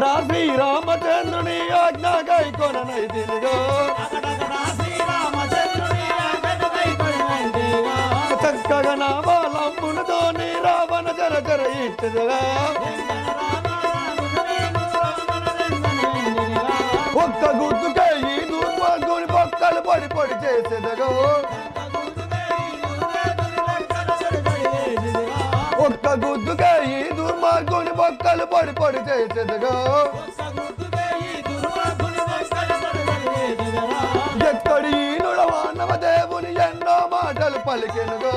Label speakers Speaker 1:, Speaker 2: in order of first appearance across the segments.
Speaker 1: శ్రీరామచంద్రుని ఆజ్ఞ గైకొననైతినిగో చక్కగా నా బాలమ్మునతోని రావణ జర జర ఇచ్చదుగా ఒక్క గుర్తుకే ఈ దుర్మార్గుని పక్కలు పడి పడి చేసేదగో ఒక్క గుర్తుకే ఈ దుర్మార్గుని పక్కలు పడి పడి చేసేదగో ఎక్కడి ఈనుడ మానవ దేవుని ఎన్నో మాటలు పలికెనుగో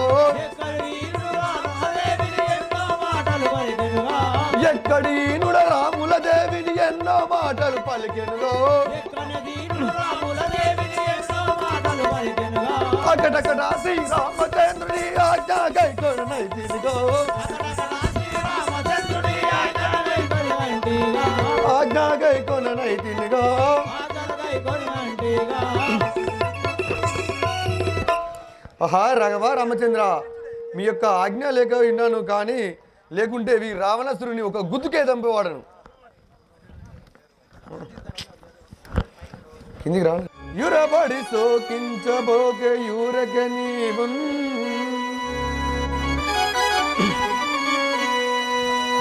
Speaker 1: ఎక్కడి ఈనుడ రాముల దేవిని ఎన్నో మాటలు పలికెనుగో అక్కడక్కడ శ్రీరామచంద్రుని ఆజ్ఞ గైకొననైతినిగో ఆజ్ఞ గైకొననైతినిగో ఆహా రాఘవ రామచంద్ర మీ యొక్క ఆజ్ఞ లేక విన్నాను కానీ లేకుంటే వీ రావణాసురుని ఒక గుద్దుకే చంపేవాడను కిందికి రా యురబడి సోకించబోకే యూరక నీవు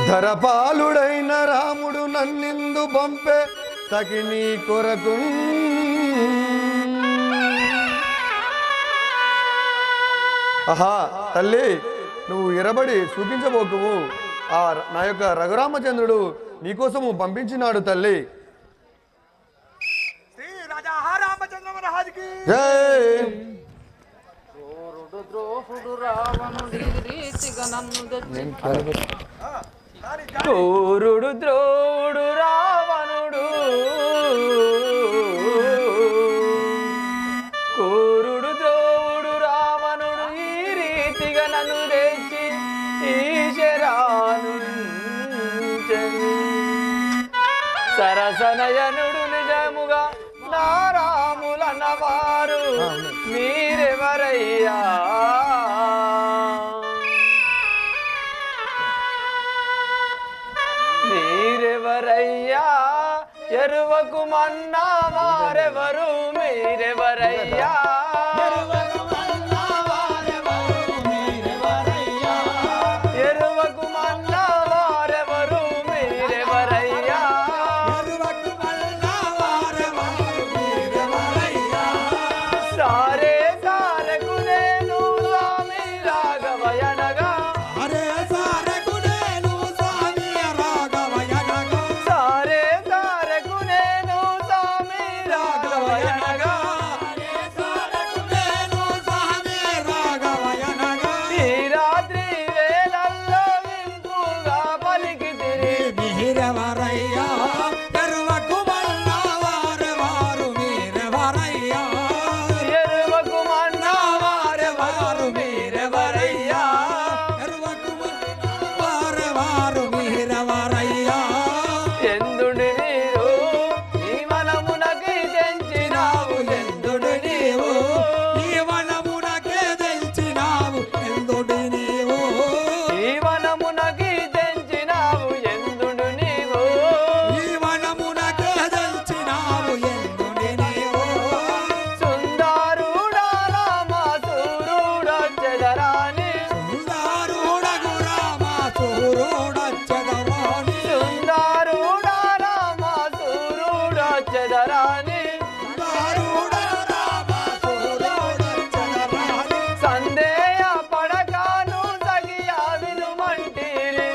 Speaker 1: ధరపాలుడైన రాముడు నన్నిందు పంపే సఖిని కొరకు ఆహా తల్లి నువ్వు ఎరబడి సూచించబోకువు నా యొక్క రఘురామచంద్రుడు నీకోసము పంపించినాడు తల్లి
Speaker 2: కోరుడు ద్రోడు రావణుడు కోరుడు ద్రోడు రావణుడు ఈ రీతిగా నన్ను తెచ్చి ఈశరాను సరసనయనుడు నిజముగా నారాములన్నవారు మీరెవరయ్యా మీరెవరయ్యా ఎరువకు మన్నా వారెవరు మీరెవరయ్యా ఎరువకు మన్నా వారెవరు మీరెవరయ్యా సారే సారకు నేను స్వామి రాఘవయనగా సారే సారకు నేను స్వామి రాఘవయనగా ఈ రాత్రి వేళల్లో వింపుగా పలికి తిరిగి ఎరువకు మన్నా వారెవరు మీరెవరయ్యా ఎందుడి నీరు ఈ వనమునకి తెంచినావు ఎందుడు నీవు ఈ వనమునకి తెంచినావు ఎందుడు నీవు సుందరుడా రామసూరుడొచ్చెదరాని సుందరుడా రామసూరుడొచ్చెదరాని సందేహ పడకాను సగియా వినుమంటిరి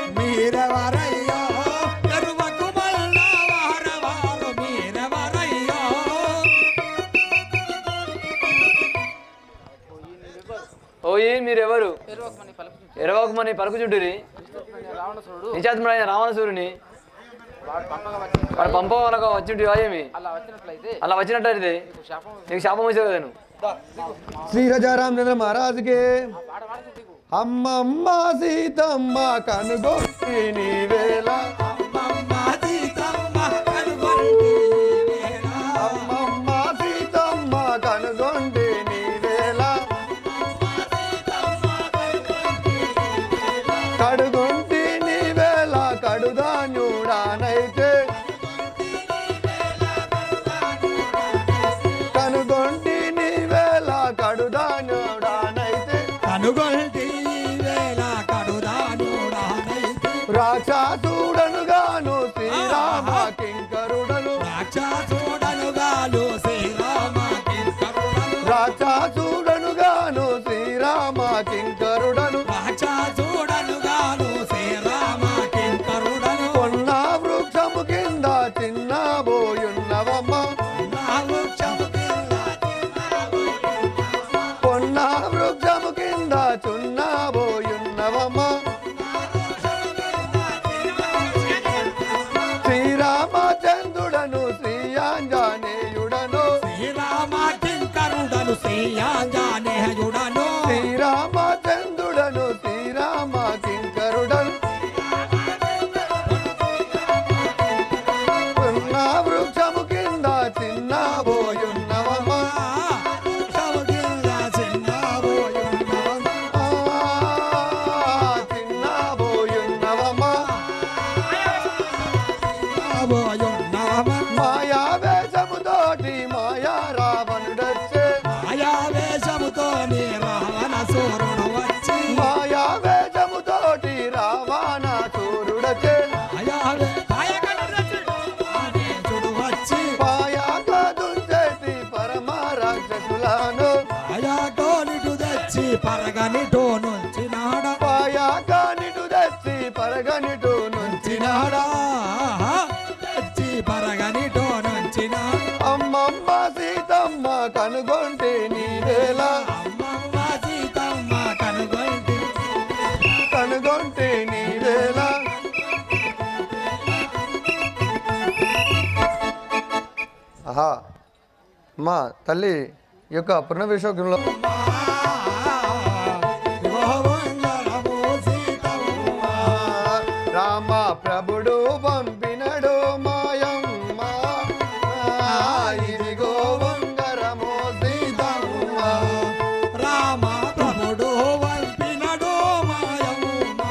Speaker 2: ఓయి మీరెవరు ఎరవకమని పలుకుచుంటురి నిశాత్ముడైన రావణసూరుని వాడు పంపగా వచ్చింటి ఏమి అలా వచ్చినట్లయితే నీకు శాపం వచ్చేది నేను
Speaker 1: శ్రీ రాజారామచంద్ర మహారాజుకే అమ్మమ్మ సీతమ్మ కనుగొట్టి నీవేళ అమ్మమ్మ సీతమ్మ కనుగొట్టి నీవేళ కడుగొంటి నీవేళ కడుదాన్యుడానైతే
Speaker 3: ఆంజనేయుడను
Speaker 1: శ్రీరామచంద్రుడను శ్రీరామ కింకరుడను ఉన్న వృక్షము కింద చిన్నబోయున్నవమ్మా చిన్నబోయున్నవమ్మా మాయా వేషముతోటి మాయా రావణుడొచ్చే
Speaker 3: మాయావేశముతో నీ రావణ సూరుడు వచ్చి
Speaker 1: మాయా వేషముతోటి రావణాసురుడొచ్చే
Speaker 3: మాయావేశుడు వచ్చి
Speaker 1: మాయాగా దుంచెట్టి పరమ రాక్షసులను
Speaker 3: మాయాటోనిటు తెచ్చి పరగనిటో నుంచినాడ
Speaker 1: మాయాగా నిటు తెచ్చి పరగనిటు నుంచినాడా
Speaker 3: తెచ్చి పరగనిటో నుంచినాడ
Speaker 1: అమ్మమ్మ సీతమ్మ కనుగొంటే నీవేళ
Speaker 3: అమ్మమ్మ సీతమ్మ కనుగొంటి
Speaker 1: కనుగొంటే నీవేళ ఆహా అమ్మా తల్లి ఈ యొక్క పునర్విశ్వకంలో రామ ప్రభుడు పంపినడు మాయమ్మ ఇదిగో వంగరమో సీతమ్మ
Speaker 3: రామ ప్రభుడు వంపినడు మాయమ్మ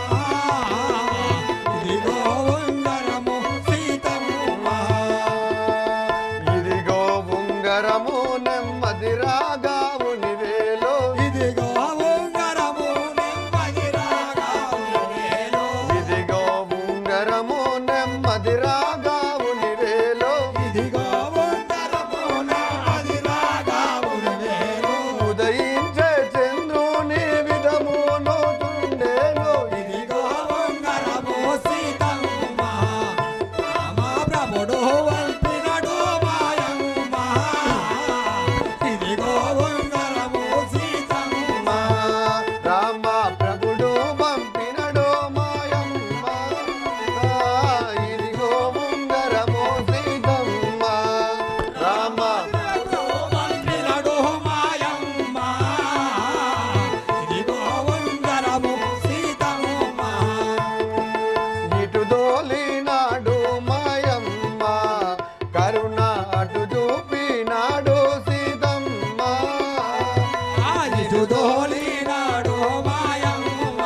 Speaker 3: ఇదిగో ఉంగరము సీతమ్మ
Speaker 1: ఇదిగో ఉంగరము నెమ్మది రాగావు నివేలో
Speaker 3: ఇదిగో ఉంగరము నెమ్మది రాగావు నివేలో
Speaker 1: ఇదిగో ఉంగరము నెమ్మది రాగావు నివేలో
Speaker 3: ఇదిగో ఉంగరము నెమ్మది రాగావు నివేలో
Speaker 1: ఉదయించే చంద్రుని విధమును తుండేలో
Speaker 3: ఇదిగో ఉంగరము సీతమ్మ రామ ప్రభుడు వంపినడు మాయమ్మ ఇదిగో ఉంగరము సీతమ్మ
Speaker 1: రామ ప్రభుడు పంపినడు మాయమ్మ ఇదిగో ఉంగరము సీతమ్మ రామ
Speaker 3: వంపినడు మాయమ్మ ఇదిగో ఉంగరము సీతమ్మ
Speaker 1: ఇటు దోలినాడు మాయమ్మ కరుణ అటు చూపినాడు సీతమ్మ
Speaker 3: ఇటు దోలినాడు మాయమ్మ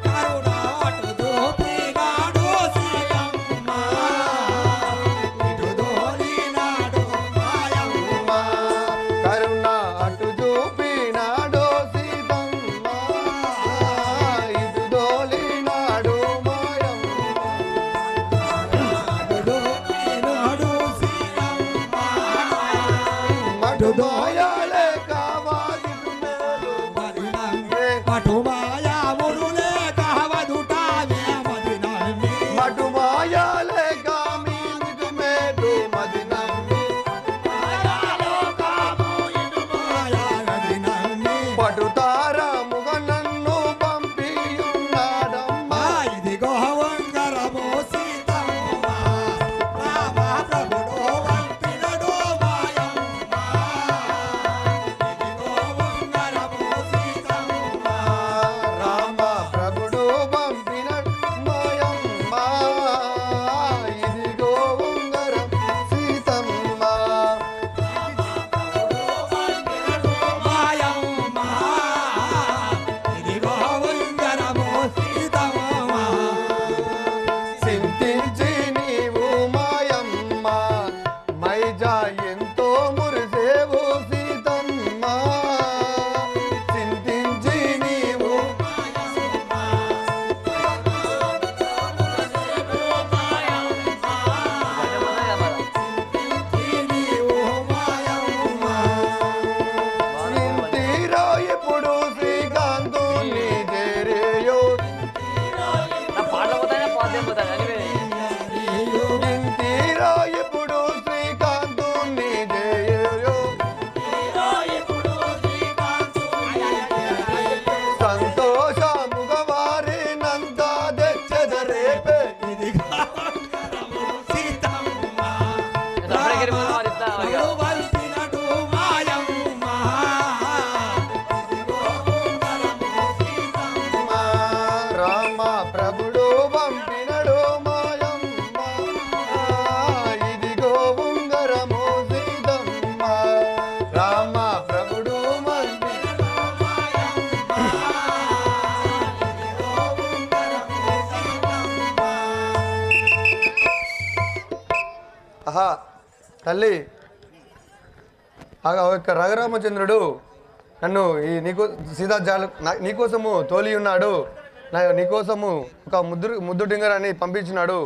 Speaker 3: కరుణ అటు దూపినాడు సీతమ్మ ఇటు దోలినాడు మాయమ్మ
Speaker 1: కరుణ అటు చూపినాడు సీతమ్మ ఇటు దోలినాడు మాయమ్మ
Speaker 3: అటు దూపినాడు సీతమ్మ
Speaker 1: మటు దోయాలే కావాలిటు మేలు
Speaker 3: మదినమ్మే అటు మాయాముడులే కావదుటావే మదినమ్మే
Speaker 1: మటు మాయాలే కామిటు మేలు మది నమ్మి
Speaker 3: మాయామదినమ్మే
Speaker 1: పటుతారముగ నన్ను పంపియున్నాడమ్మా
Speaker 3: ఇదిగో వంగరము సీతమ్మ రామ ప్రభుడు వంపినడు మాయమ్మ
Speaker 1: ఆహా తల్లి యొక్క రఘురామచంద్రుడు నన్ను ఈ సీతాజాలు నీకోసము తోలి ఉన్నాడు, నీకోసము ఒక ముద్దు డింగరాన్ని పంపించినాడు,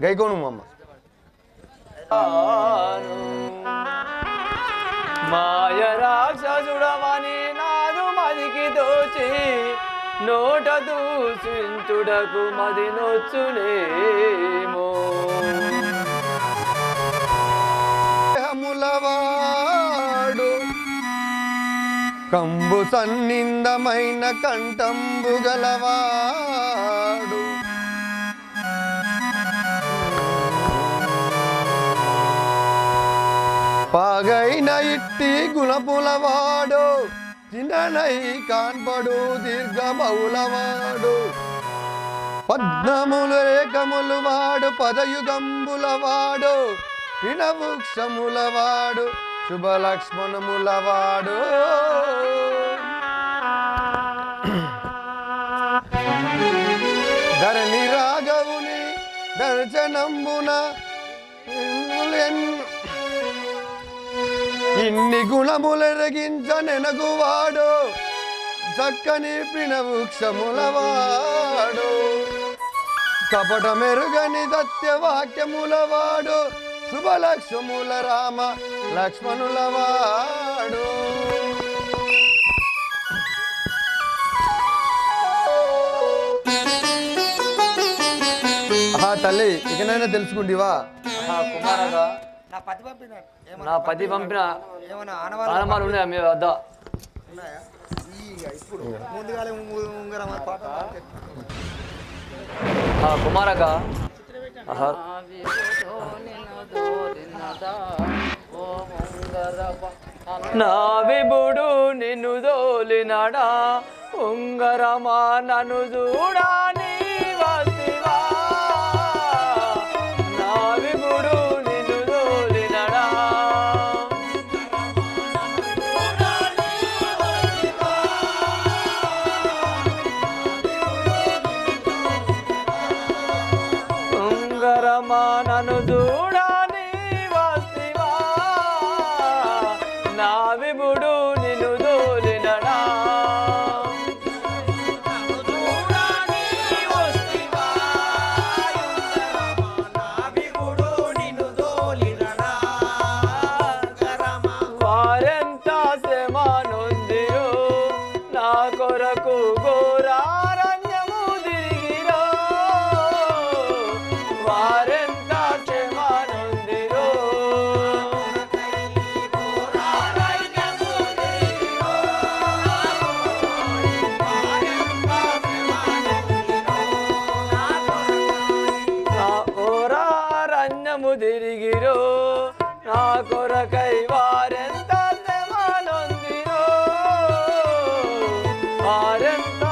Speaker 1: గైకోను అమ్మ.
Speaker 2: మాయ రాక్షసుడమని నాదు మదికి దోచి నోట దూసించుడకు మది నొచ్చునేమో.
Speaker 1: ములవాడు కంబు సన్నిందమైన కంఠంబు గలవాడు పాగైన ఇట్టి గుణపులవాడు చిన్ననై కాన్పడు దీర్ఘ బహుళవాడు పద్మములు రేఖములు వాడు పదయుగంబులవాడు వినవృక్షములవాడు శుభలక్ష్మణములవాడు ధరణి రాఘవుని దర్శనంబున ఇన్ని గుణములెరగించనెనగువాడు చక్కని ప్రిణవృక్షములవాడు కపట మెరుగని సత్యవాక్యములవాడు శుభలక్ష్ముల రామ లక్ష్మణులవాడు. తల్లి ఇకనైనా తెలుసుకుంటివా?
Speaker 2: కుమారగా నా పతి పంపిన ఆనవాళ్ళు ఉన్నాయా మీ వద్ద? కుమారగా నా విభుడు నిన్ను దోలినడా ఉంగరమా నన్ను చూడాని వస్తివా. నా విభుడు నిన్ను దోలినడా ఉంగరమా నన్ను చూడాని వస్తివా. నా విభుడు నిన్ను దోలినడా వారెంత శ్రమనొందిరో నా కొరకు ఘోరారణ్యము తిరిగిరో. వారెంత శ్రమనొందిరో నా ఘోరారణ్యము తిరిగిరో. నా కొరకై వారెంత శ్రమనొందిరో. వారెంత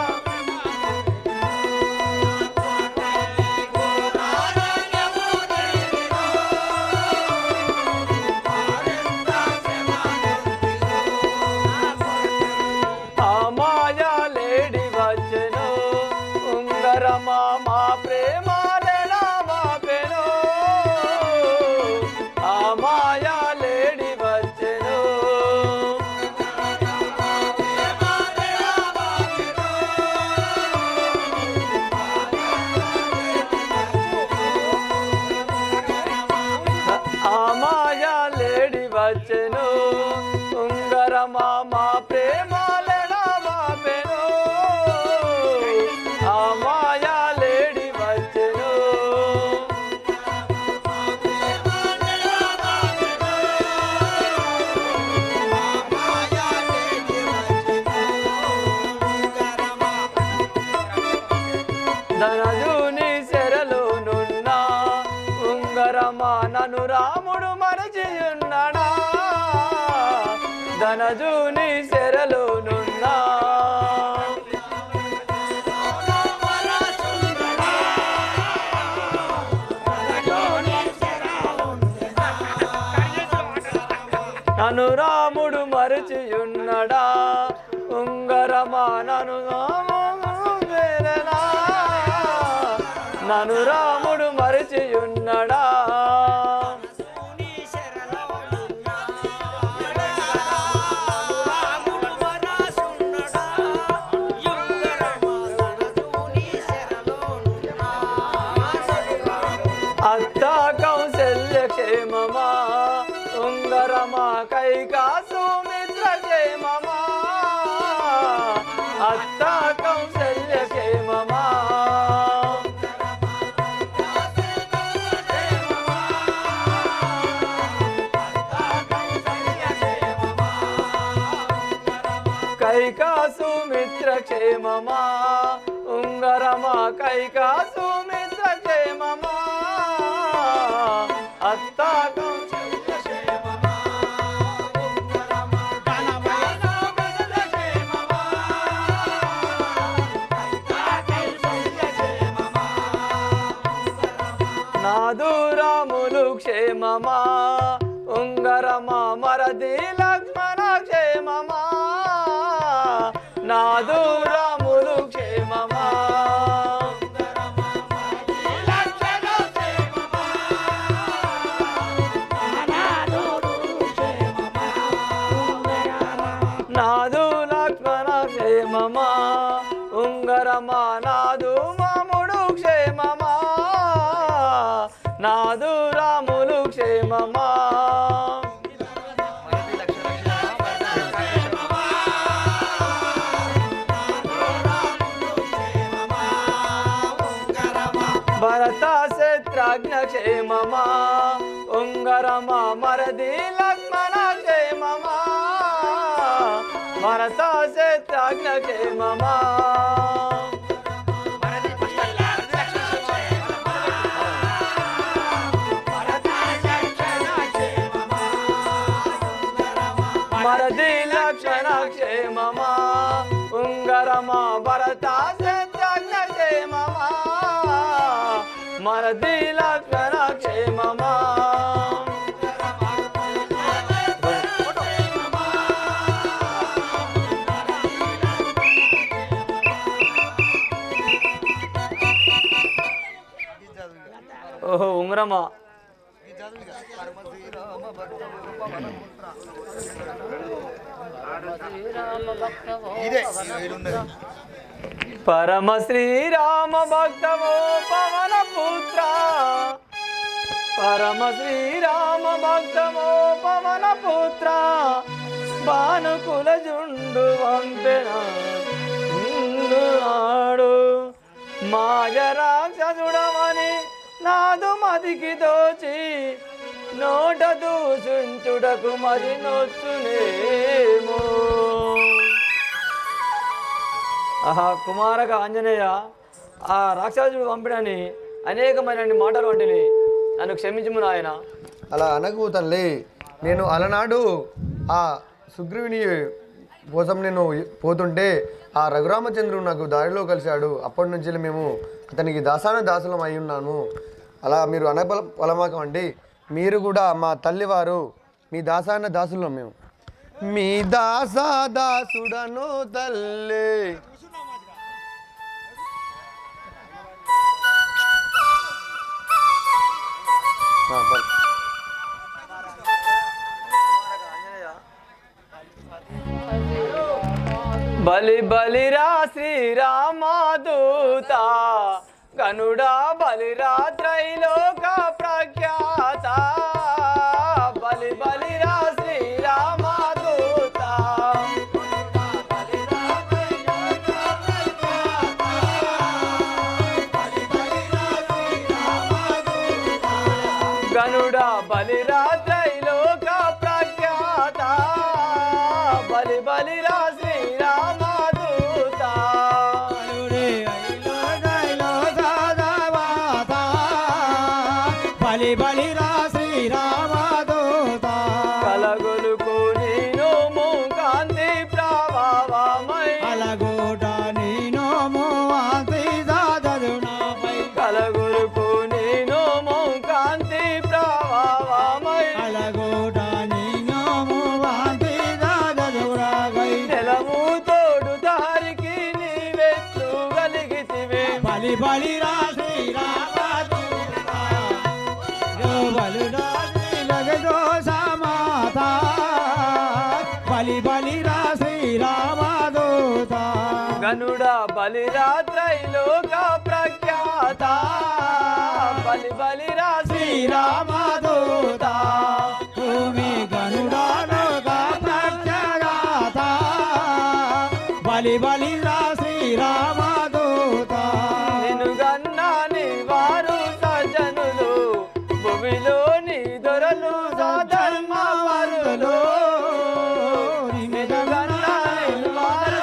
Speaker 2: ఆ మాయా లేడి వచ్చెను ఉంగరమా మా ప్రేమ లేడా మాపెను. ఆ మాయా లేడి వచ్చెను ఆ మాయా లేడి వచ్చెను ఉంగరమా మా ప్రేమ లేడా మాపెను. ఆ మాయా లేడి వచ్చెను ధనజుని శరలోనున్న ఉంగరమా నన్ను రాముడు మరచియున్నాడా. ధనజుని శరలోనున్నా నన్ను రాముడు మరచియున్నడా. ఉంగరమా నన్ను నన్ను రాముడు మరచియున్నడా. కైకా సుమిత్ర క్షేమమా ఉంగరమా కైకా సుమిత్ర క్షేమమా అత్తా కౌశల్య క్షేమమా ఉంగరమా కైకా సుమిత్ర క్షేమమా అత్తా కౌశల్య క్షేమమా నాదు రాములు క్షేమమా ఉంగరమా మరది లక్ష్మణ క్షేమమా నాదు రాములు క్షేమమా నాదు లక్ష్మణ క్షేమమా ఉంగరమా నాదు మాముడు క్షేమమా నాదు రాములు క్షేమమా భరత శత్రుఘ్న క్షేమమా ఉంగరమా మరది లక్ష్మణ క్షేమమా భరత శత్రుఘ్న క్షేమమా మరది లక్షణ క్షేమమా ఉంగరమా భరత శత్రుఘ్న క్షేమమా మరది లక్షణ క్షేమమా ఓహో ఉంగరమా పరమ శ్రీరామ భక్తమో పవన పుత్ర పరమ శ్రీరామ భక్తమో పవన పుత్ర భానుకుల జుండు వంపెనాడు మాయ రాక్షసుడమని నాదు మదికి దోచి నోట దూషించుటకు మరి నొచ్చునేమో ఆహా కుమారక ఆంజనేయ ఆ రాక్షసుడు పంపిడని అనేకమైన మాటలు వంటిని నన్ను క్షమించుము నాయన.
Speaker 1: అలా అనకు తల్లి. నేను అలనాడు ఆ సుగ్రీవుని కోసం నేను పోతుంటే ఆ రఘురామచంద్రుడు నాకు దారిలో కలిశాడు. అప్పటి నుంచి మేము అతనికి దాసులం అయి ఉన్నాము. అలా మీరు అనపలమాకండి. మీరు కూడా మా తల్లివారు, మీ దాసులం మేము. మీ దాసుడను తల్లి.
Speaker 2: బలి బలిరా శ్రీరామదూత గనుడా బలిరా త్రైలోక ప్రఖ్యాత బలి బలిరా శ్రీరామదూత గనుడా బలిరా త్రైలోక ప్రఖ్యాత బలి బలిరా
Speaker 3: బలిరా శ్రీరామదూత
Speaker 2: కలగొలుకు నీను కాంతి ప్రభావమై
Speaker 3: అలగోట నీను మోహంతి సాధునాపై
Speaker 2: కలగొలుకు నీను కాంతి ప్రభావమై
Speaker 3: అలగోట నీను మోహంతి సాధురాగై
Speaker 2: నెలము తోడు దారికి నీవెత్తు కలిగితివి
Speaker 3: బలిరా శ్రీరామదూత బలిరా శ్రీలగదోషమాత బలిరా శ్రీరామదూత
Speaker 2: గనుడా బలిరా త్రైలోక ప్రఖ్యాత బలి బలిరా శ్రీరామదూత
Speaker 3: భూమి గనుడాలోక ప్రఖ్యాత బలిరా శ్రీరామదూత
Speaker 2: నిన్ను గన్నా నీ వారు సజ్జనులు భూమిలో నీ దొరలు సధర్మ పరులు నిన్ను గన్నా నీ వారు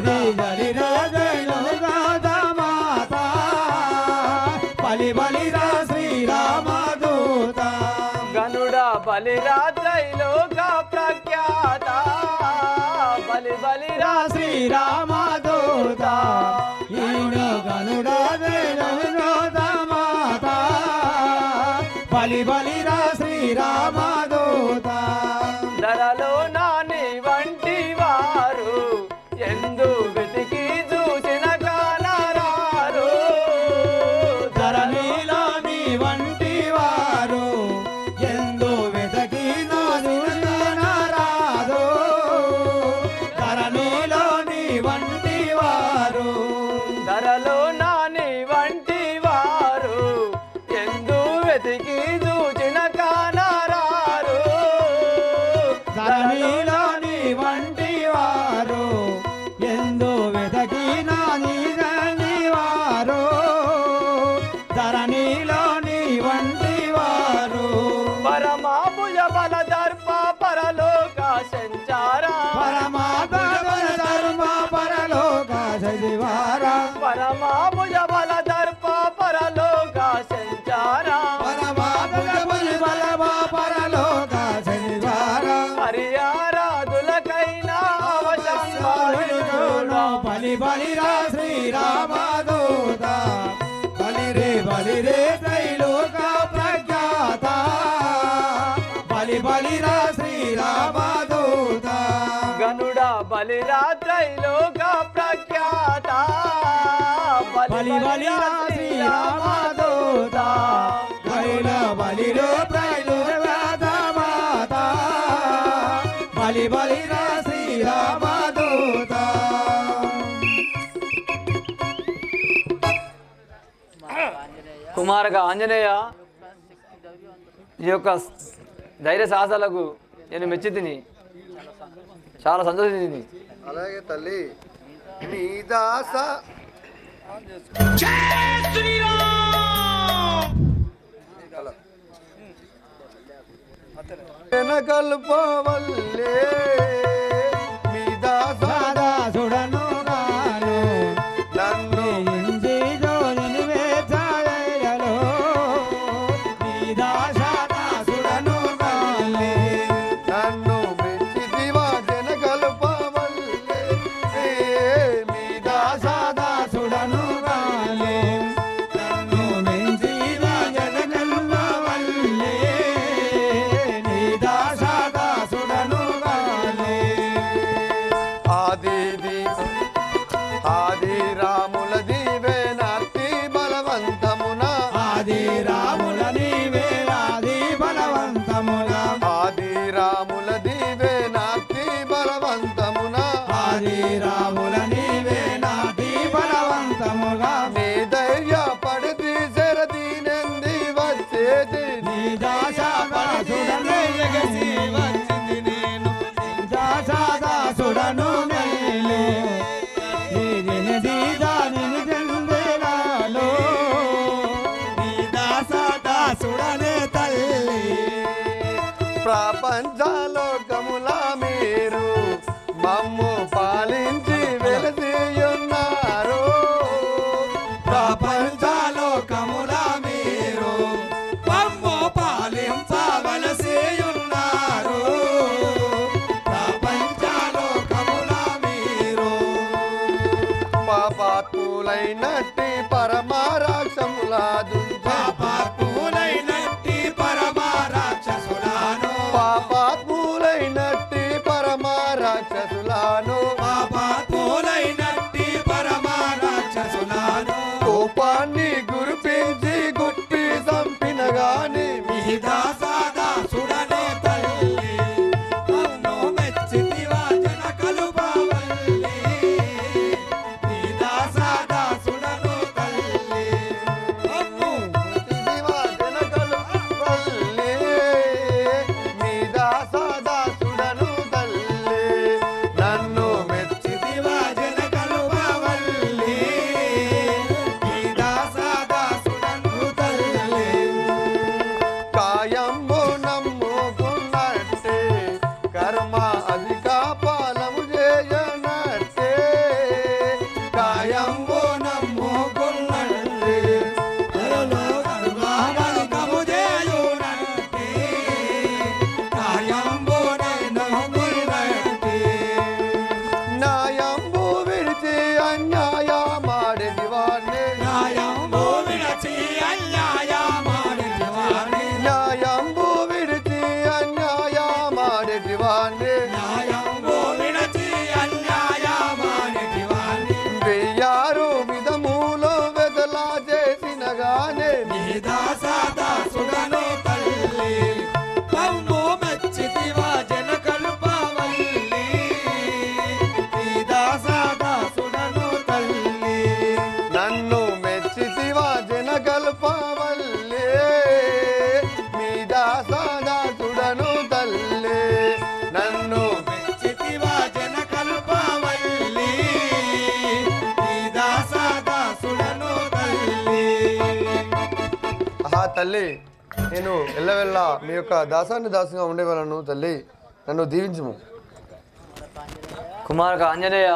Speaker 3: బలి బలి రాజయోగాద మాత బలి బలిరా శ్రీరామదూత
Speaker 2: గనుడ బలిరాత్రైలోక ప్రఖ్యాత బలి బలిరా
Speaker 3: శ్రీరామదూత ఈడు గనుడాద మాత బలి బలిరా శ్రీరామదూత
Speaker 2: ధరలో నాని వంటి వారు ఎందు వెతికి చూసిన కానరారు
Speaker 3: ధరణిలో నీ వంటి వారు ఎందు వెతకి రాదు ధరణిలో నీ వంటి వారు
Speaker 2: ధరలో నాని వంటి వారు ఎందు వెతికి చూచిన కానరారు
Speaker 3: ధరణిలో నీ వంటి వారు ఎందు వెతకి నాని వారు ధరణిలో నీ వంటి వారు
Speaker 2: పరమాభుజ బల దర్ప పరలోక సంచారా
Speaker 3: పరమాత్మ ధర్మ పరలోక సజివార
Speaker 2: పరమాభుజ బల దర్ప పరలోక సంచారా
Speaker 3: పరమాత్మ బలవ పరలోక సజివార
Speaker 2: హరియారాధులకైనా అవశంభాయుడు
Speaker 3: బలి బలిరా శ్రీరామదూత బలిరే త్రైలోక ప్రఖ్యాత బలి బలిరా శ్రీరామదూత
Speaker 2: గనుడ బలిరాత్రైలోక ప్రఖ్యాత
Speaker 3: బలి బలిరా శ్రీరామదూత బలిలో త్రైలోక మాత బలి బలిరా శ్రీరామదూత
Speaker 2: కుమారక ఆంజనేయ ఈ యొక్క ధైర్య సాహసాలకు నేను మెచ్చి తిని చాలా సంతోషించింది.
Speaker 1: అలాగే తల్లి నీ దాస కల్పవల్లే మీ దాస
Speaker 3: దాసుడను గాను
Speaker 1: నన్ను
Speaker 3: ఇంది జోలిని వేచాయలో నీ దాసుడను గాలే
Speaker 1: నన్ను మెచ్చిదివా జన కల్పవల్లే మీ దాస
Speaker 3: దాసుడను గాలే నన్ను మెంచి జగనల్వ వల్లే నీ దాసుడను గాలే
Speaker 1: ఆది రాముల దీవెనార్తి బలవంతమున
Speaker 3: ఆది రాముల నీవేలాది బలవంతమున
Speaker 1: ఆది రాముల దీవెనార్తి బలవంతమున
Speaker 3: ఆది రాముల నీవేలాది బలవంతముగా
Speaker 1: నీ ధైర్య పడితి శరదీనంది వచ్చేది
Speaker 3: నీ దాసుడను ఎగసి వచ్చింది నేను దాసుడను మేలే దానిని చెందేలాలో నీ దాసుడనే తల్లి
Speaker 1: ప్రపంచలోకముల మీరు మమ్ము పాలించి వెలసియున్నారు
Speaker 3: ప్రపంచలోకముల మీరు మమ్ము పాలించవలసి ఉన్నారు ప్రపంచలోకముల మీరు
Speaker 1: పాపాత్ములైనట్టి పరమారాక్షములాదు
Speaker 3: పాపాత్ములైనట్టి పరమ రాక్షసులాను
Speaker 1: పాపాత్ములైనట్టి పరమారాక్షసులాను
Speaker 3: పాపాత్ములైనట్టి పరమ రాక్షసులాను
Speaker 1: కోపాన్ని గురిపించి గుప్పి చంపిన గాని
Speaker 3: మీ దాసుడనే తల్లి నన్ను మెచ్చితివా జన కలుపవల్లి మీ దాసుడను తల్లి
Speaker 1: తల్లి నేను ఎల్లవెల్ల మీ యొక్క దాసాన్ని ఉండేవాళ్ళను తల్లి, నన్ను దీవించుము.
Speaker 2: కుమారక ఆంజనేయ,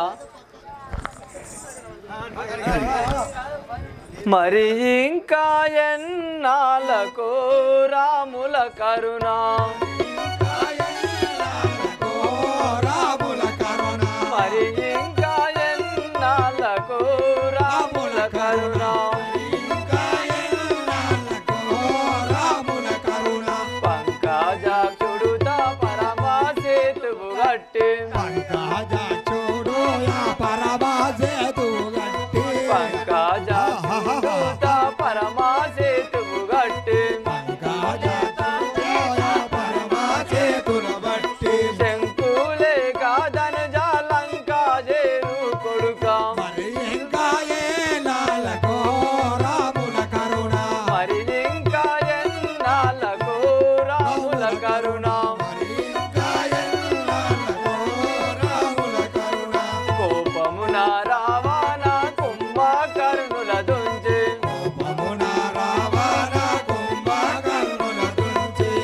Speaker 2: మరి ఇంకా ఎన్నాళ్ళకో రాముల కరుణ, మరి ఇంకా ఎన్నాళ్ళకో రాముల కరుణ, పంకజాక్షుడుత పరమా సేతువు గట్టి, పంకజాక్షుడుత పరమా సేతువు గట్టి, శంకులే కాదన జాలంకా చేరు కొడుక, మరి ఇంకా ఎన్నాళ్ళకో రాముల కరుణ, కోపమున రావణ కుంభకర్ణుల దుంచి,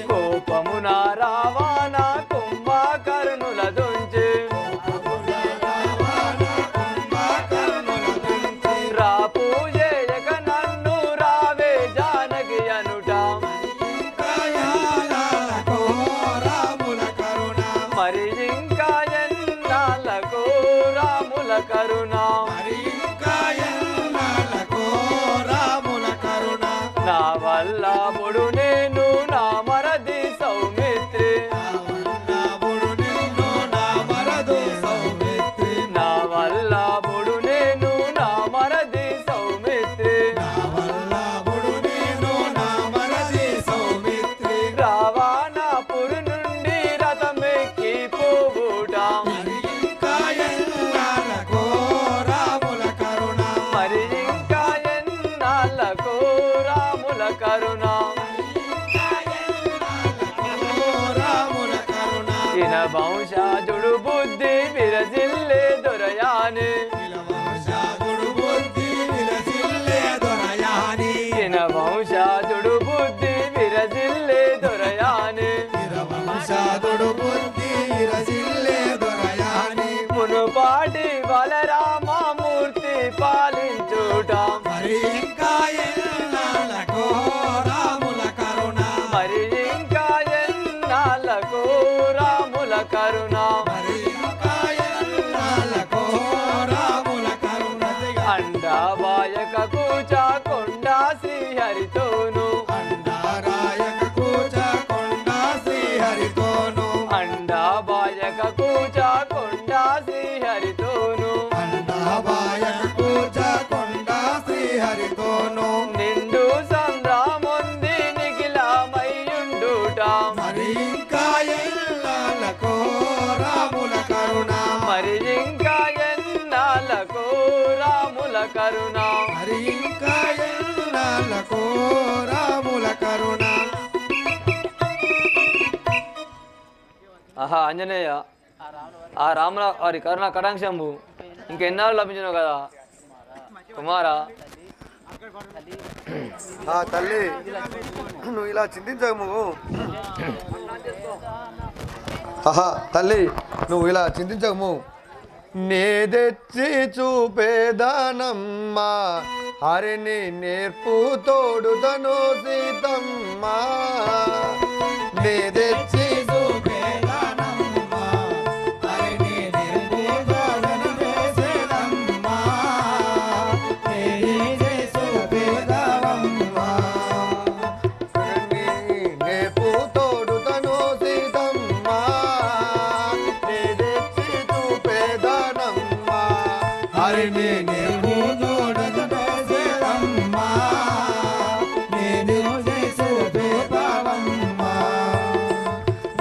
Speaker 2: కోపమున రావణ కుంభకర్ణుల దుంచి, రాపూజేయక నన్ను రావే జానకి అనుట, మరి ఇంకా ఎన్నాళ్ళకో రాముల కరుణ, నా వల్ల పొడు నేను నా మరది సౌమిత్రి, నా వల్ల పొడు నేను నా మరది సౌమిత్రి, రావణపురి నుండి రథమెక్కి పోవుట, మరి ఇంకా ఎన్నాళ్ళకో రాముల కరుణ, ఇన వంశాజుడు బుద్ధి విరజిల్లే దొరయాని, ఇన వంశాజుడు బుద్ధి విరజిల్లే దొరయాని, మునుపాటి బలరామమూర్తి పాలించుట, మరి ఇంకా ఎన్నాళ్ళకో రాముల కరుణ, అండాబాయక కూచ కొండ శ్రీహరితోను, అండాబాయక కూచ కొండ శ్రీహరితోను, నిండు సంద్రాముంది నిఖిలమయ్యుండుట, మరి ఇంకా ఎన్నాళ్ళకో రాముల కరుణ, ఆహా ఆంజనేయ, ఆ రాముల వారి కరుణ కటాక్షంబు ఇంకెన్నాళ్ళు లభించను కదా కుమారా.
Speaker 1: తల్లి నువ్వు ఇలా చింతించము. ఆహా తల్లి నువ్వు ఇలా చింతించము. నేదెచ్చి చూపేదానమ్మ హరిని నేర్పు తోడుదను సీతమ్మ. నేదెచ్చి చూపేదానమ్మ హరిని నేర్పు తోడుదను సీతమ్మ. నేదెచ్చి చూపేదానమ్మ హరిని నేర్పు తోడుదను సీతమ్మ. నేదెచ్చి చూపేదానమ్మ హరిని నేర్పు తోడుదను సీతమ్మ. నేదెచ్చి చూపేదానమ్మ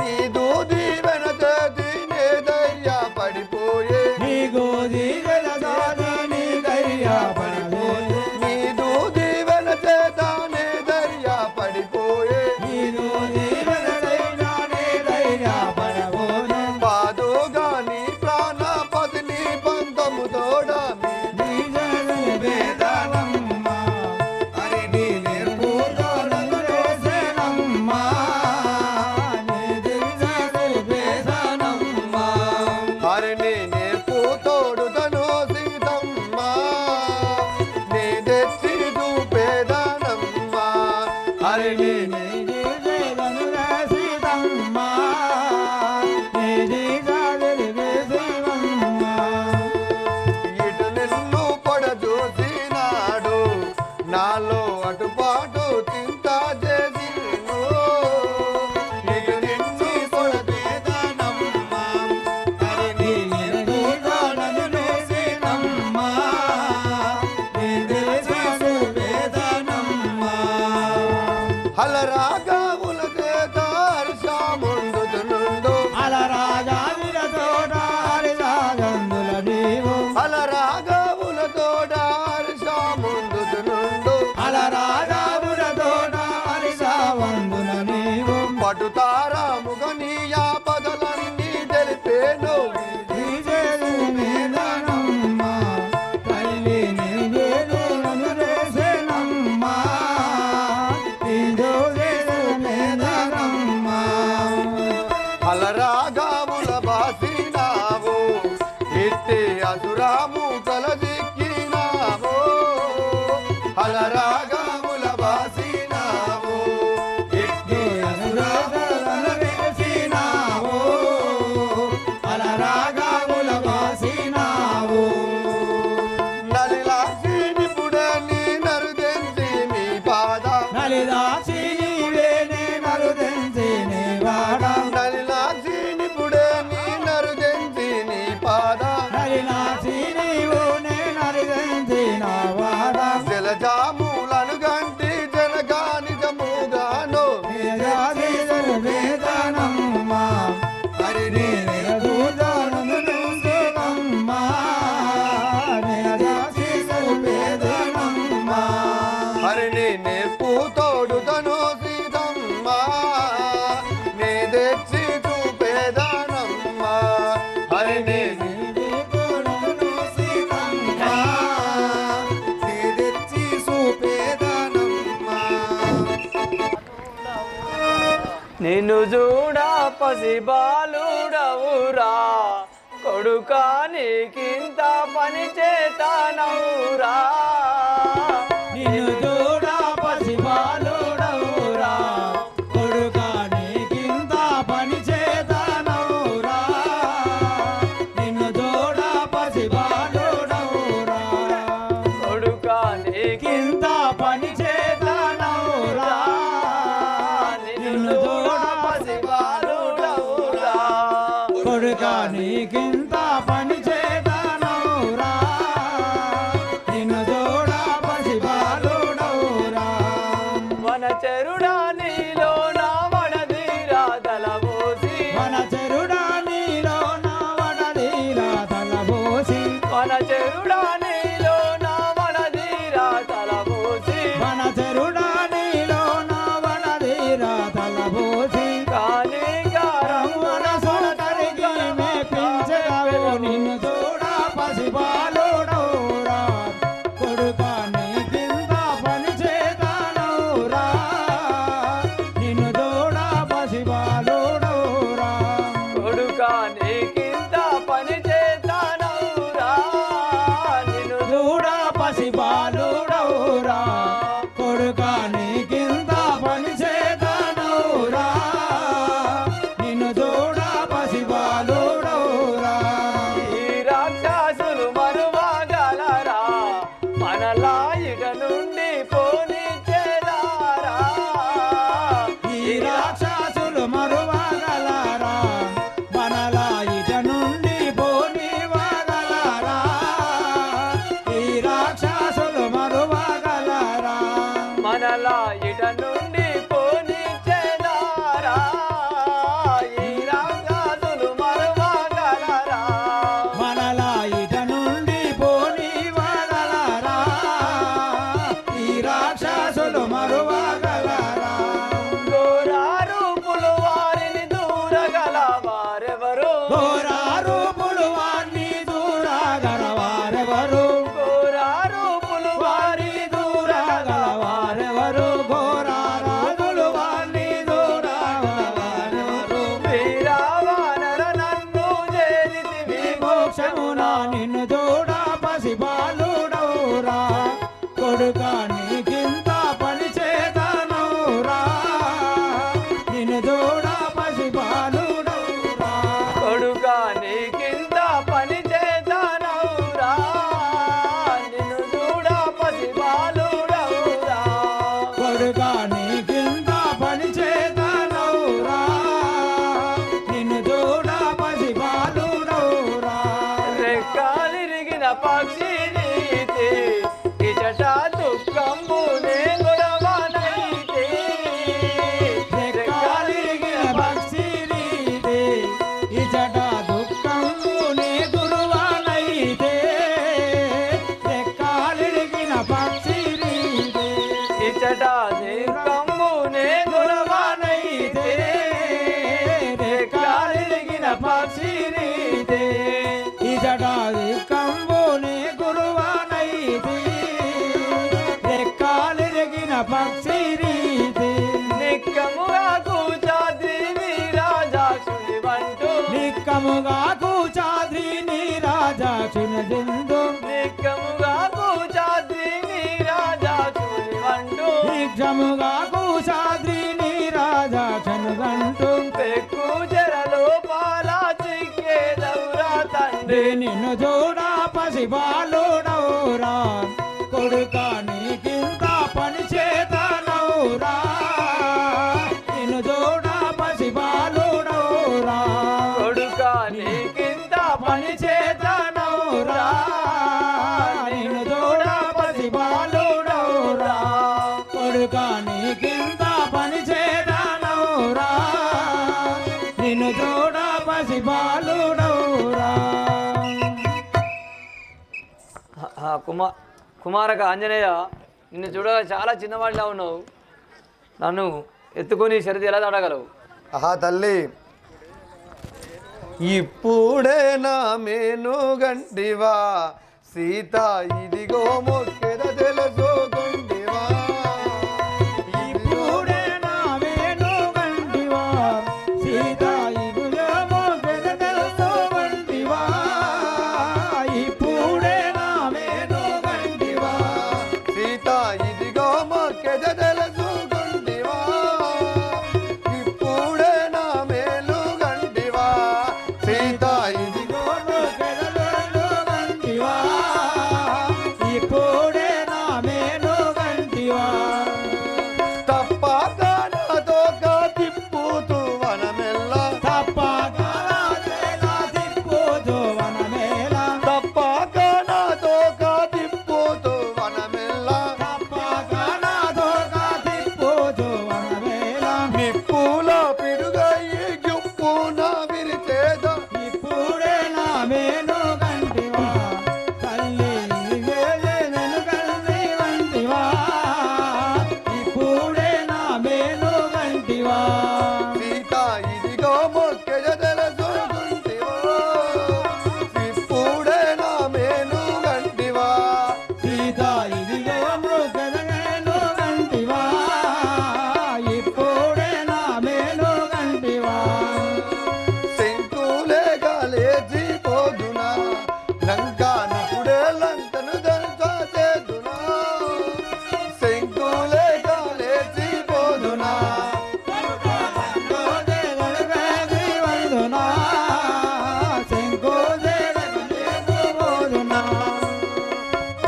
Speaker 1: నీదు దీవెన చేతి నే ధైర్య పడిపోయే. నీదు దీవెన చేత నే ధైర్య పడిపోయే. నీదు దీవెన చేత నే ధైర్య పడిపోయే. నీదు దీవెన చేత నే ధైర్య పడిపోయే. పాదుగా నీ ప్రాణపతి నీ పంతము తోడ మీ వేదాలమ్మ హరిని నేర్పు తోడను అలరాగముల చేత హర్షముందుతునుండు
Speaker 3: అలరాజావిల తోట హరిరాజందుల నీవు
Speaker 1: అలరాగముల తోట హర్షముందుతునుండు
Speaker 3: అలరాజావుల తోట హరిసావందుల నీవు
Speaker 1: పటుతారాముగ నీ ఆపదలన్నీ తెలిపేను
Speaker 3: నీజేలు మేదనమ్మ తల్లి నీజేలు ననురేసెనమ్మ నీజేలు మేదనమ్మ
Speaker 1: అలరాగముల బాసినావు ఇట్టి అసురాము కలదిక్కినావు అలరాగముల బాసినావు ఇట్టి
Speaker 3: అసురాముల వేసినావు అలరాగాముల వాసినావు
Speaker 1: నలిలాక్షిని పుడని నరుదెంచి నీ పాద
Speaker 3: నలిదాసి నీవేనే నరుదెంచి నీవాడ
Speaker 1: నలిలాక్షిని పుడని నరుదెంచి నీ పాద
Speaker 3: నలినాసి నీవునే నరుదెంచి నావాడ
Speaker 1: జలజాములను గంటి జనగా నిజముగాను
Speaker 3: వేదాదిలు వేదనమ్మ హరిని నిరదూతనమునుందునమ్మ వేదాదిలు వేదనమ్మ
Speaker 1: హరిని నేర్పు తోడుతను సీతమ్మ నే తెచ్చి చూపేదానమ్మ హరిని
Speaker 2: నిన్ను చూడా పసి బాలుడవురా కొడుకా నీకింత పని చేతనవురా
Speaker 3: నిన్ను చూడా పసిబాలుడవురా కొడుకా నీకింత పని చేతనవురా నిన్ను చూడా పసిబాలుడవురా
Speaker 2: కొడుకా
Speaker 3: కింత పని చేతనవురా
Speaker 2: నిన్ను చూడా పసి బాలుడవురా
Speaker 3: కొడుకా నీకింత పని చేతనవురా నిన్ను చూడా పసిబాలుడవురా
Speaker 2: మన చెరుడా నీలో నా వడదీరా తలబోసి
Speaker 3: మన చెరుడా నీలో నా వడదీరా తలబోసి
Speaker 2: మన చెరుడా నీలో నా వడదీరా తలబోసి
Speaker 3: మన చెరుడా నీలో నా వడదీరా తలబోసి
Speaker 2: కానీ
Speaker 3: రమ్మున సోదరికి మెప్పించవు నిన్ను చూడా పసిబాలుడవురా కొడుకా నీకింత పని చేతనవురా నిన్ను చూడా పసిబాలుడవురా
Speaker 2: కొడుకా నీకింత పని చేతనవురా నిన్ను
Speaker 3: చూడా పసిబాలుడవురా కొడుకా నీకింత పని చేతనవురా నిన్ను చూడా పసిబాలుడవురా
Speaker 2: ఈ రాక్షసులు మరువగలరా మనలా ఇట నుండి పోని చేదారా
Speaker 3: ఈ రాక్షసులు మరువగలరా మనలా ఇట నుండి పోనివ్వగలరా ఈ రాక్షసులు మరువగలరా
Speaker 2: మనలా ఇట నుండి పోని చేదారా ఈ రాక్షసులు మరువగలరా
Speaker 3: మనలా ఇట నుండి పోనివ్వగలరా ఈ రాక్షసులు మరువగలరా
Speaker 2: ఘోర రూపులు వారిని దూరగల వారెవరు
Speaker 3: ఘోర రూపులు వాణ్ణి దూరగలవారెవరు
Speaker 2: ఘోర రూపులు
Speaker 3: వారి దూరగలవారెవరు ఘోర రాజులు వాణ్ణి దూరగలవారెవరు
Speaker 2: వీరావానర నన్ను చేరితివి
Speaker 3: మోక్షమున నిన్ను చూడ పసిబాలుడవురా కొడుకా నీకింత పని చేతనవురా నిన్ను చూడ పసిబాలుడవురా
Speaker 2: కొడుకా నీకింత పని చేతనవురా నిన్ను చూడ పసి బాలుడవురా
Speaker 3: కొడుకా నీకింత పని చేతనవురా నిన్ను చూడ పసిబాలుడవురా
Speaker 2: రెక్కాలిరిగిన పక్షి నీతి ఇచట దుఃఖంబునే గొడవనైతే
Speaker 3: పక్షి రీతి
Speaker 2: నిక్కముగా కూచాద్రి నీరాజాక్షుని వంటూ
Speaker 3: నిక్కముగా కూచాద్రి నీరాజాక్షుని దిందు
Speaker 2: నిక్కముగా కూచాద్రి నీరాజాక్షుని వంటూ
Speaker 3: నిజముగా కూచాద్రి నీరాజాక్షుని గంటూ
Speaker 2: పెక్కు చెరలో పాలా చిక్కేదవురా తండ్రి
Speaker 3: నిన్ను చూడ పసిబాలుడవురా కొడుక నీకింత పని చేతనవురా నిన్ను చూడ పసిబాలుడవురా
Speaker 2: కొడుక నీకింత పని చేతనవురా
Speaker 3: నిన్ను చూడ పసిబాలుడవురా కొడుక నీకింత పని చేతనవురా నిన్ను చూడ పసిబాలుడవురా
Speaker 2: కుమారక ఆంజనేయ, నిన్ను చూడగా చాలా చిన్నవాడిలా ఉన్నావు. నన్ను ఎత్తుకొని సరిది ఎలా దాడగలవు?
Speaker 1: ఆహా తల్లి, ఇప్పుడే నా మేను గంటివా సీత ఇదిగో మొక్కెద తెలుసుకోండివా.
Speaker 3: ఇప్పుడే నా వేణు గంటివా సీత ఇదిగో మొక్కెద తెలుసుకోండివా. ఇప్పుడే నా వేణు గంటివా
Speaker 1: సీత ఇదిగో మొక్కెద తెలుసుకోండివా. ఇప్పుడే నా మేలు గంటివా సీత ఇదిగో
Speaker 3: మొక్కెద తెలుసుకోండివా. ఇప్పుడే నా వేణు గంటివా
Speaker 1: తప్పక నాతో తిప్పుతూ వనమెల్ల
Speaker 3: తప్పగా తిప్పుతూ వనమేళ
Speaker 1: తప్పక నాతో తిప్పుతూ వనమెల్ల
Speaker 3: తప్పగా నాదోగా తిప్పుతూ వనమేళ
Speaker 1: నిప్పుల పిడుగయి గుప్పున విరిచేద
Speaker 3: ఇప్పుడే నా మేను గంటివా తల్లి నన్ను కల్లి వంటివా. ఇప్పుడే నా మేను గంటివా
Speaker 1: సీత ఇదిగో మొక్కెద తెలుసుకుంటివా. ఇప్పుడే నా మేలు గంటివా.
Speaker 3: సీత ఇదిగో మృగను గంటివా. ఇప్పుడే నా మేను గంటివా
Speaker 1: శంకులే గాలేచి పోదునా లంకా నకుడే లంకను దంతా చేదునా. శంకులే గాలేచి పోదునా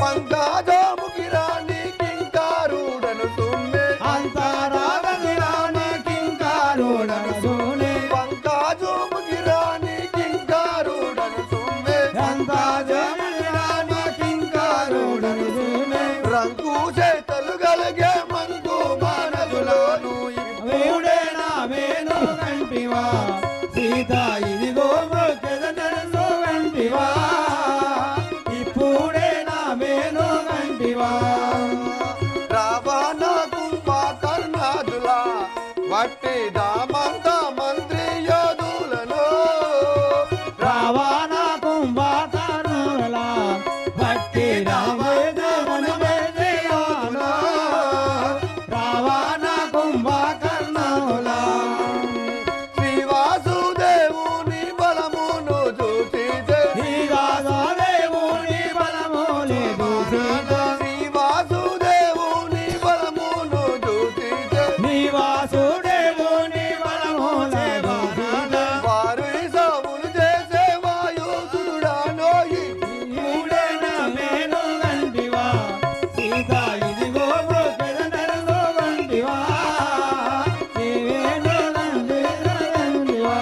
Speaker 1: పంకాజాముకి రాణి కింకారుడను తుమ్మె పంకాజాముకి రాణి కింకారుడను తుమ్మె. రంగు చేతలు గలిగే మంగు మనసులోను
Speaker 3: ఇప్పుడే నా వేణు గంటివా సీత ఇదిగో మృగద నడుసు గంటివా. ఇప్పుడే నా వేణు గంటివా
Speaker 1: రావణ కుంభకర్ణాదులా వట్టి దామంత మంత్రి యోధులను
Speaker 3: రావణ కుంభకర్ణులా భక్తి రామదేవుని వేదయానా. రావణ కుంభకర్ణులా
Speaker 1: శ్రీ వాసుదేవుని బలమును చూచితే
Speaker 3: శ్రీరాజదేవుని బలములే దూషిత
Speaker 1: శ్రీ వాసుదేవుని బలమును చూచితే
Speaker 3: నీ వాసుదేవుని బలములే దూషిత
Speaker 1: వారు సములు చేసే వాయుసుడానోయి.
Speaker 3: ఇప్పుడే నా మేను గంటివా సీత ఇదిగో మృగద నడుసు గంటివా. నీ వేణు గంటివా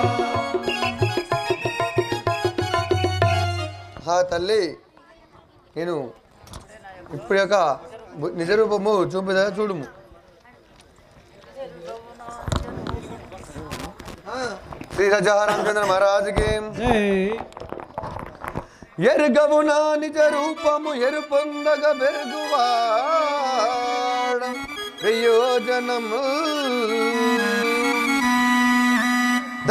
Speaker 1: హా తల్లి, నేను ఇప్పుడు యొక్క నిజ రూపము చూపిదా చూడుము. శ్రీ రాజా రామచంద్ర మహారాజుకి ఎరుగవునా నిజ రూపము ఎరు పొందగ బెరుగువాడ ప్రయోజనము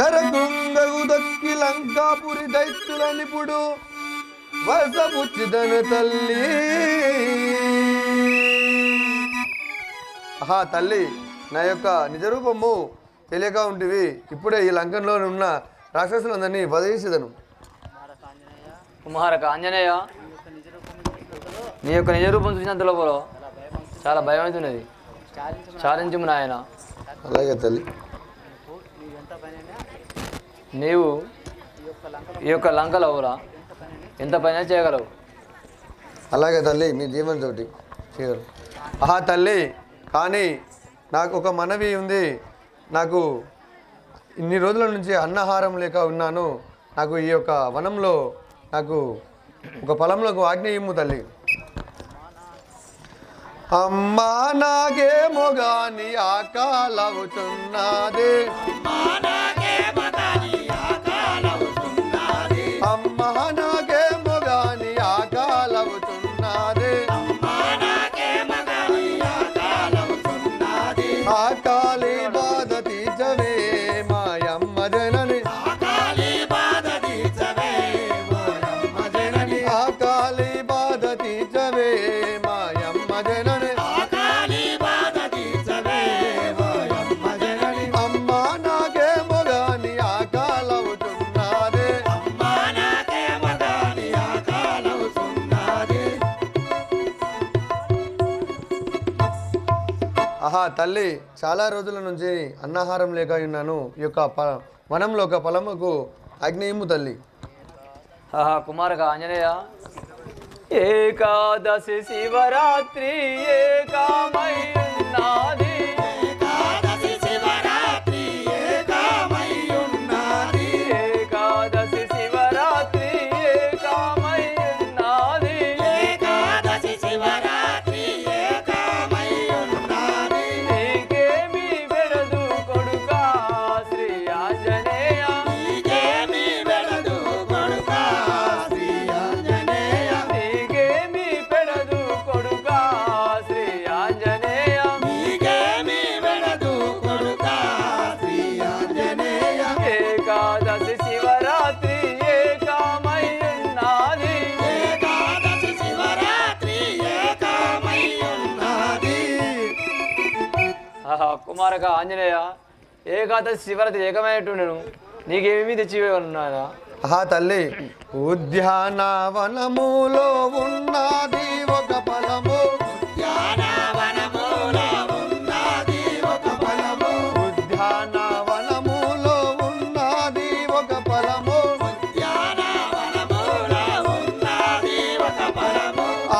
Speaker 1: ధరకుంగగు దక్కి లంకాపురి దైత్యుల నిపుడు వసపుచ్చిదను తల్లి. ఆహా తల్లి, నా యొక్క నిజరూపము తెలియక ఉంటివి. ఇప్పుడే ఈ లంకంలో ఉన్న రాక్షసులందరినీ వదిలేసేదను.
Speaker 2: కుమారక ఆంజనేయ, నీ యొక్క నిజరూపం చూసినంత లోపల చాలా భయం అవుతున్నది. చాలించుము నాయన.
Speaker 1: అలాగే తల్లి.
Speaker 2: నీవు ఈ యొక్క లంకలో ఎంత పైన చేయగలవు.
Speaker 1: అలాగే తల్లి, మీ దీవెనతోటి చేయరు. ఆహా తల్లి, కానీ నాకు ఒక మనవి ఉంది. నాకు ఇన్ని రోజుల నుంచి అన్నాహారం లేక ఉన్నాను. నాకు ఈ యొక్క వనంలో నాకు ఒక పొలంలో ఆజ్ఞ ఇమ్ము తల్లి. అమ్మా నాకేమో గాని ఆకలవుతున్నది, అమ్మా నాకేమో గాని ఆకలవుతున్నది. ఆకలి బాధ తీర్చవే మాయమ్మ జనని, ఆకలి బాధ తీర్చవే మాయమ్మ జనని. అమ్మా నాకేమో గాని ఆకలవుతున్నది. ఆహా తల్లి, చాలా రోజుల నుంచి అన్నాహారం లేక ఉన్నాను. ఈ యొక్క వనంలో ఒక పొలముకు ఆజ్ఞ ఇమ్ము తల్లి.
Speaker 2: ఆహా కుమారక ఆంజనేయ, ఏకాదశి శివరాత్రి ఏకామై ఉన్నది. ఏకాదశి శివరాత్రి ఏకామై ఉన్నది. నీకేమి వెడదు కొడుకా శ్రీ ఆంజనేయ. నీకేమి పెడదు కొడుకా శ్రీ ఆంజనేయ. ఏకాదశి శివరాత్రి ఏకామై ఉన్నది. ఆహా కుమారక ఆంజనేయ, ఏకాదశి శివరాత్రి ఏకమైనట్టుండను. నీకేమీ తెచ్చివేయన్నారా.
Speaker 1: ఆహా తల్లి, ఉద్యానవనములో ఉన్నది ఒక పొలము, ఉద్యానవనములో ఉన్నది ఒక పొలము.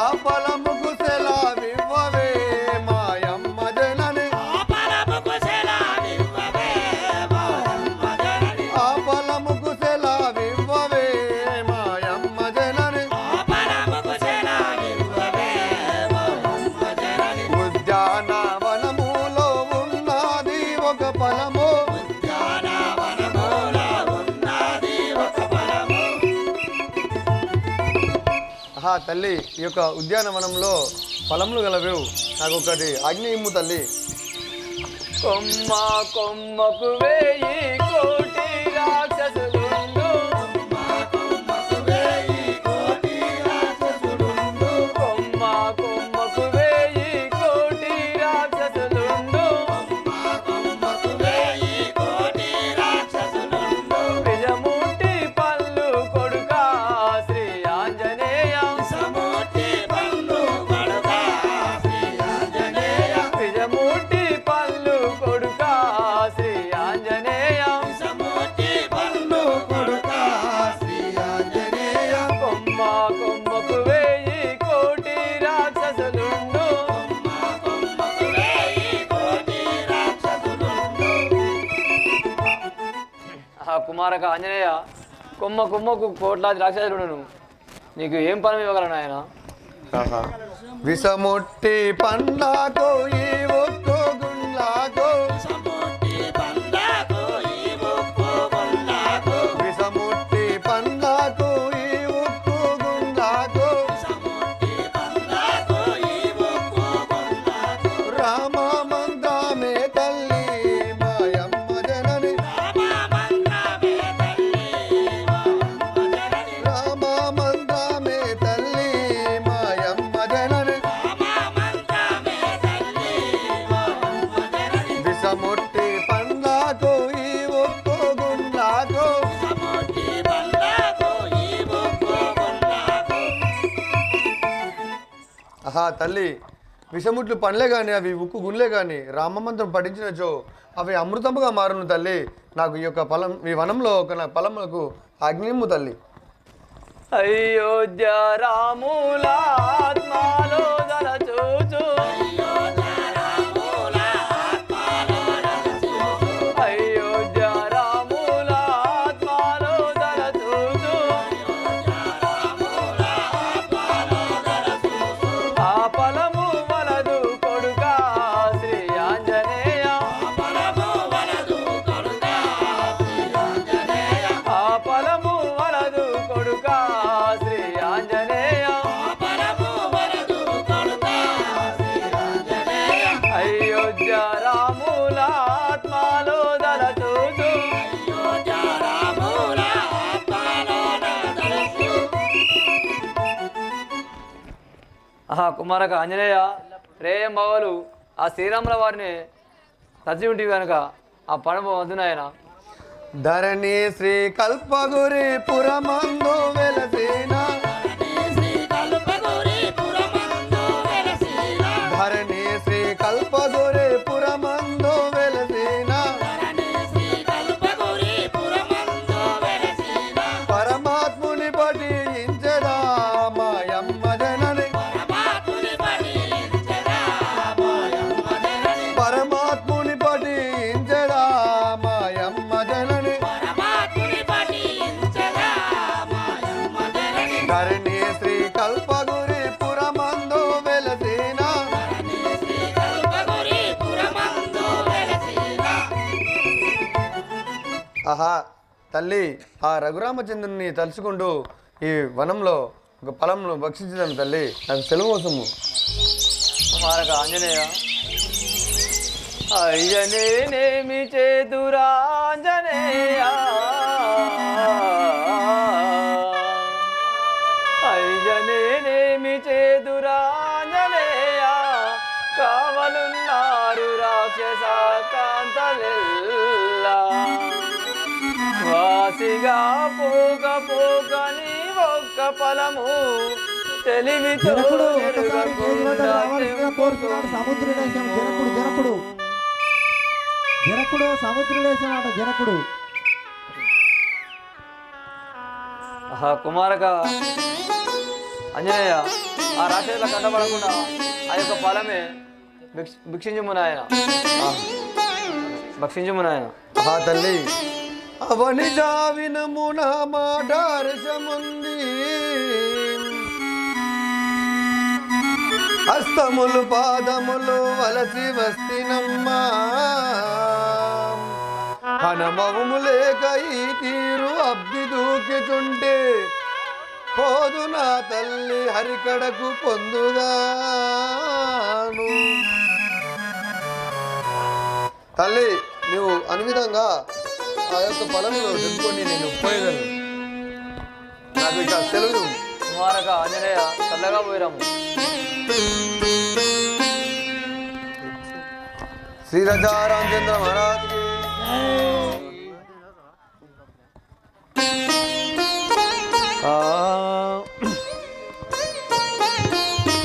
Speaker 1: ఆ పొలముకు సెలవివ్వవే మాయమ్మ జనని, ఆ పొలముకు సెలవివ్వవే మాయమ్మ జనని. ఉద్యానవనములో ఉన్నది ఒక పొలము, ఆహా తల్లి, ఈ యొక్క ఉద్యానవనంలో పొలములు గలవు. నాకు ఒకటి ఆజ్ఞ ఇమ్ము తల్లి.
Speaker 2: కొమ్మ కొమ్మకు వేయి కోటి రాక్షసులుండు. కొమ్మ కొమ్మకు వేయి కోటి రాక్షసులుండు. విజముట్టి పల్లు కొడుకా శ్రీ ఆంజనేయ. విజముట్టి పల్లు కొడుకా శ్రీ ఆంజనేయ. కొమ్మ కొమ్మకు వేయి కోటి రాక్షసులుండు. ఆహా కుమారక ఆంజనేయ, కొమ్మ కొమ్మకు కోట్లాది రాక్షసులుండును. నీకు ఏం పని ఇవ్వగలను ఆయన.
Speaker 1: ఆహా, విషముట్టి పండ్లకు ఈ ఒక్కు గుండ్లకు, విషముట్టి పండ్లకు ఈ ఒక్కు గుండ్లకు. రామ మంత్రమే తల్లి మాయమ్మ జనని, రామ మంత్రమే తల్లి మాయమ్మ జనని. ఆహా తల్లి, విషముట్లు పండ్లే కానీ అవి ఉక్కు గుండ్లే కానీ రామమంత్రం పఠించినచో అవి అమృతముగా మారును తల్లి. నాకు ఈ యొక్క ఫలం, ఈ వనంలో ఒక నా ఫలములకు ఆజ్ఞిమ్ము తల్లి.
Speaker 2: అయోధ్య రాములాత్మలో దలచూచు అయోధ్య రాములాత్మలో దలచూచు ఆ ఫలము వలదు కొడుకా శ్రీ ఆంజనేయ ఆ ఫలము వలదు కొడుకా శ్రీ ఆంజనేయ అయోధ్య రాములాత్మలో దలచూచు ఆహా కుమారక ఆంజనేయ రేయం బావలు ఆ శ్రీరాముల వారిని తచ్చి ఉంటివి కనుక ఆ పడవ వద్దునాయన.
Speaker 1: ధరణి శ్రీ కల్పగురి పురమందు వెలసిన ధరణి శ్రీ కల్పగురి పురమందు వెలసిన పరమాత్ముని పఠించదా మాయమ్మ జనని పరమాత్ముని పఠించదా మాయమ్మ జనని ధరణి శ్రీ కల్పగురి పురమందు వెలసిన ఆహా తల్లి, ఆ రఘురామచంద్రుని తలుచుకుంటూ ఈ వనంలో ఒక ఫలంను భక్షించడం తల్లి, నాకు సెలవు కోసము.
Speaker 2: కుమారక ఆంజనేయ అయ్యనేమి చేదురాంజనేయ అయ్యనేమి చేదురాంజనేయ కావలున్నారు రాక్షస కాంతలెల్లా వాసిగా పోక పోక నీ ఒక్క ఫలము తెలివితో
Speaker 3: జనకుడు ఒకసారి కేజీ వద్ద రావాల్సిందిగా కోరుతున్నాడు. సముద్రదేశం జనకుడు జనకుడు జనకుడు సముద్రదేశం అట జనకుడు.
Speaker 2: ఆహా కుమారక ఆంజనేయ ఆ రాక్షసుల కంటపడకుండా ఆ యొక్క ఫలమే భిక్షించుము నాయన, భక్షించుము నాయన.
Speaker 1: ఆహా తల్లి, అవని జావినమున మాటారసముంది హస్తములు పాదములు వలసి వస్తినమ్మా హనమవము లేక ఈ తీరు అబ్బి దూకిచుంటే పోదు నా తల్లి హరికడకు పొందుగాను. తల్లి, నువ్వు అనువిధంగా ఆ యొక్క ఫలంలో తెచ్చుకొని నేను పోయేదను. నాకు ఇక సెలవు.
Speaker 2: కుమారక ఆంజనేయ చల్లగా పోయిరాము.
Speaker 1: శ్రీ రాజా రామచంద్ర మహారాజ్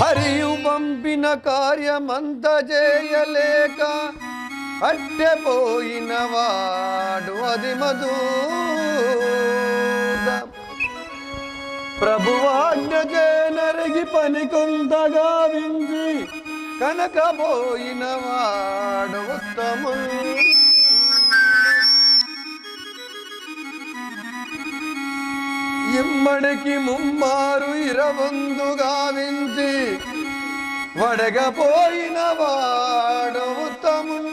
Speaker 1: హరియు పంపిన కార్యమంత చేయలేక అట్టె పోయిన వాడు అది మధుద ప్రభువాజ్ఞకే నరిగి పని కొంతగా వించి కనకపోయిన వాడు ఉత్తముడు ఇమ్మడికి ముమ్మారు ఇరవందు గావించి వడగపోయిన వాడు ఉత్తముడు.